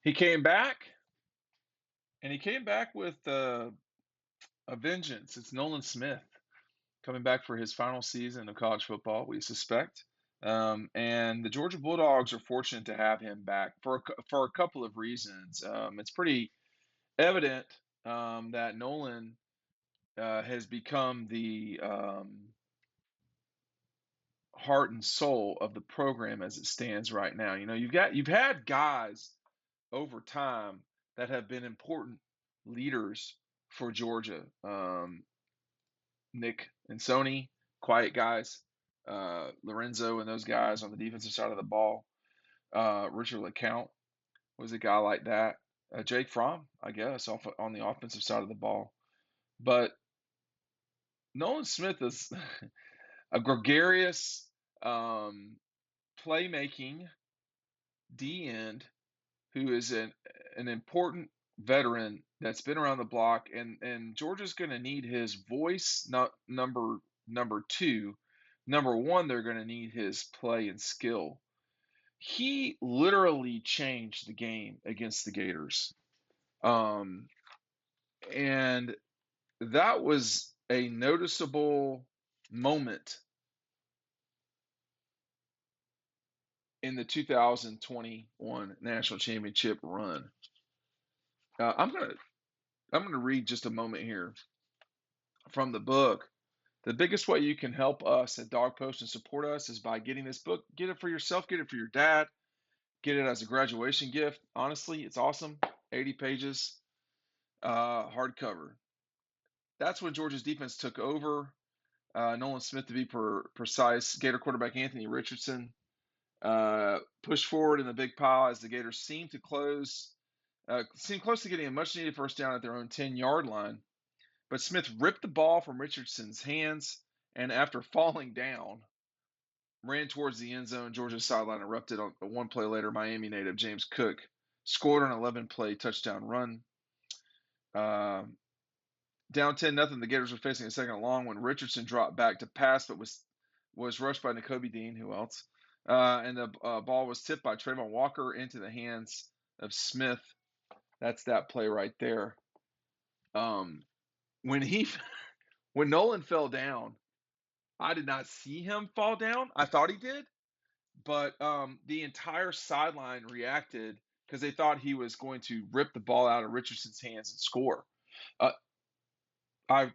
He came back, and he came back with a vengeance. It's Nolan Smith coming back for his final season of college football, we suspect. And the Georgia Bulldogs are fortunate to have him back for a couple of reasons. It's pretty evident that Nolan has become the heart and soul of the program as it stands right now. You know, you've had guys over time that have been important leaders for Georgia. Nick and Sony, quiet guys. Lorenzo and those guys on the defensive side of the ball. Richard LeCount was a guy like that. Jake Fromm, I guess, on the offensive side of the ball. But Nolan Smith is a gregarious, playmaking D end who is an important veteran that's been around the block, and Georgia's going to need his voice. Not number two. Number one, they're going to need his play and skill. He literally changed the game against the Gators, um, and that was a noticeable moment in the 2021 national championship run. I'm gonna read just a moment here from the book. The biggest way you can help us at Dog Post and support us is by getting this book. Get it for yourself, get it for your dad, get it as a graduation gift. Honestly, it's awesome. 80 pages, hardcover. That's when Georgia's defense took over. Nolan Smith, to be precise, Gator quarterback Anthony Richardson pushed forward in the big pile as the Gators seemed close to getting a much needed first down at their own 10-yard line. But Smith ripped the ball from Richardson's hands, and after falling down, ran towards the end zone. Georgia's sideline erupted. On one play later, Miami native James Cook scored an 11-play touchdown run. Down 10-0, the Gators were facing a second and long when Richardson dropped back to pass, but was rushed by Nakobe Dean. Who else? And the ball was tipped by Trayvon Walker into the hands of Smith. That's that play right there. When when Nolan fell down, I did not see him fall down. I thought he did, but the entire sideline reacted because they thought he was going to rip the ball out of Richardson's hands and score. Uh, I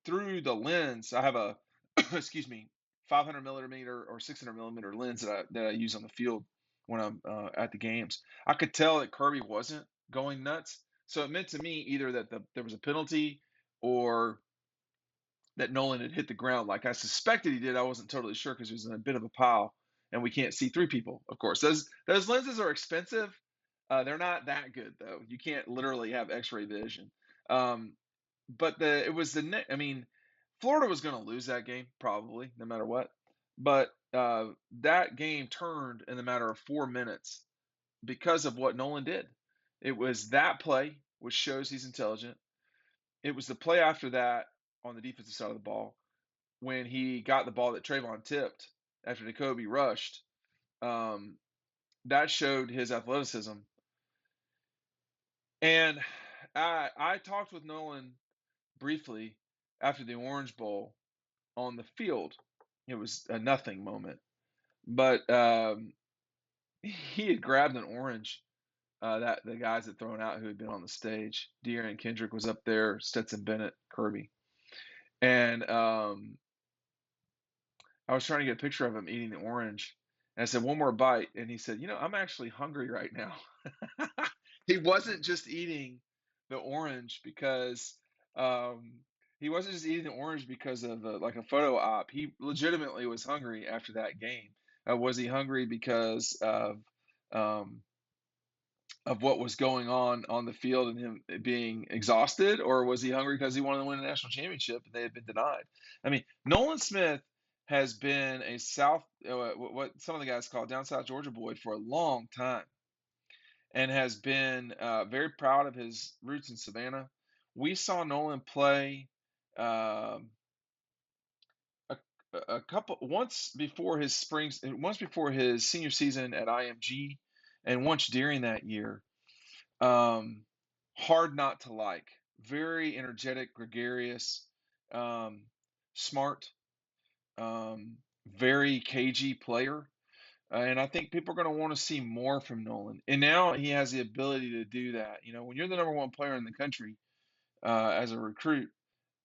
through the lens, I have a excuse me, 500 millimeter or 600 millimeter lens that I use on the field when I'm at the games. I could tell that Kirby wasn't going nuts, so it meant to me either that there was a penalty or that Nolan had hit the ground like I suspected he did. I wasn't totally sure because he was in a bit of a pile, and we can't see three people. Of course, those lenses are expensive. They're not that good though. You can't literally have X-ray vision. Um, but it was I mean, Florida was going to lose that game probably no matter what. But that game turned in the matter of 4 minutes because of what Nolan did. It was that play, which shows he's intelligent. It was the play after that on the defensive side of the ball when he got the ball that Trayvon tipped after Nakobe rushed. Um, that showed his athleticism. And I talked with Nolan briefly after the Orange Bowl on the field. It was a nothing moment, but he had grabbed an orange. That the guys had thrown out who had been on the stage. De'Aaron Kendrick was up there, Stetson Bennett, Kirby, and I was trying to get a picture of him eating the orange. And I said, one more bite. And he said, I'm actually hungry right now. He wasn't just eating the orange because he wasn't just eating the orange because of like a photo op. He legitimately was hungry after that game. Was he hungry because um, of what was going on the field and him being exhausted, or was he hungry because he wanted to win a national championship and they had been denied? I mean, Nolan Smith has been a what some of the guys call down South Georgia boy for a long time, and has been very proud of his roots in Savannah. We saw Nolan play um a, a couple once before his senior season at IMG, and once during that year. Um, hard not to like. Very energetic, gregarious, um, smart, um, very cagey player. And I think people are going to want to see more from Nolan. And now he has the ability to do that. You know, when you're the number one player in the country as a recruit,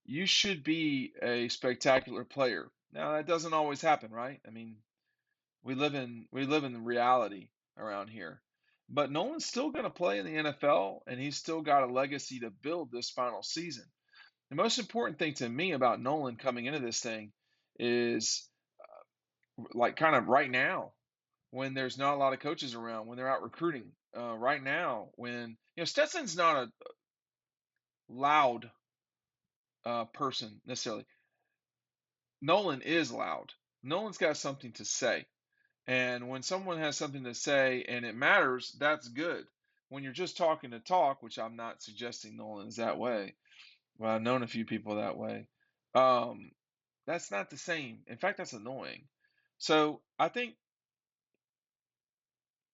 you should be a spectacular player. Now that doesn't always happen, right? I mean, we live in the reality around here. But Nolan's still going to play in the NFL, and he's still got a legacy to build this final season. The most important thing to me about Nolan coming into this thing is like kind of right now when there's not a lot of coaches around, when they're out recruiting. Right now, when Stetson's not a loud person necessarily. Nolan is loud. Nolan's got something to say. And when someone has something to say and it matters, that's good. When you're just talking to talk, which I'm not suggesting Nolan is that way, well, I've known a few people that way. Um, that's not the same. In fact, that's annoying. So I think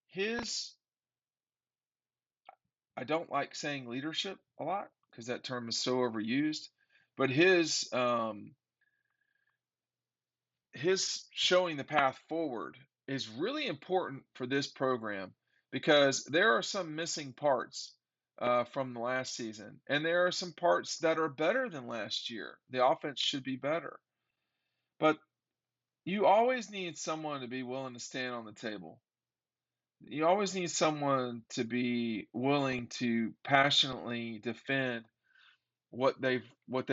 his, I don't like saying leadership a lot because that term is so overused, but his showing the path forward is really important for this program because there are some missing parts from the last season, and there are some parts that are better than last year. The offense should be better, but you always need someone to be willing to stand on the table. You always need someone to be willing to passionately defend what they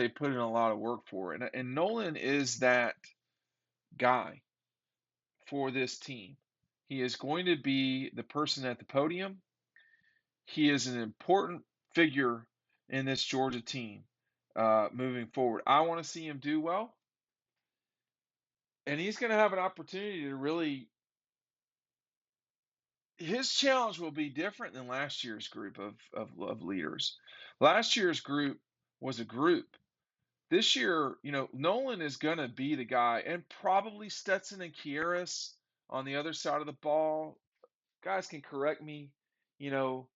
put in a lot of work for, and Nolan is that guy for this team. He is going to be the person at the podium. He is an important figure in this Georgia team moving forward. I want to see him do well, and he's going to have an opportunity to really. His challenge will be different than last year's group of leaders. Last year's group was a group. This year, Nolan is going to be the guy, and probably Stetson and Kieris on the other side of the ball. Guys can correct me. You know,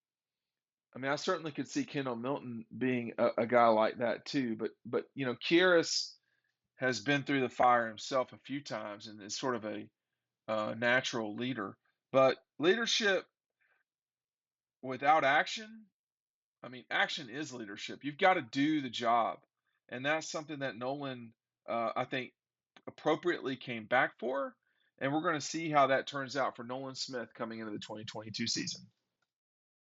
I mean, I certainly could see Kendall Milton being a guy like that too. But Kieris has been through the fire himself a few times and is sort of a natural leader. But leadership without action, I mean, action is leadership. You've got to do the job, and that's something that Nolan, I think, appropriately came back for. And we're going to see how that turns out for Nolan Smith coming into the 2022 season.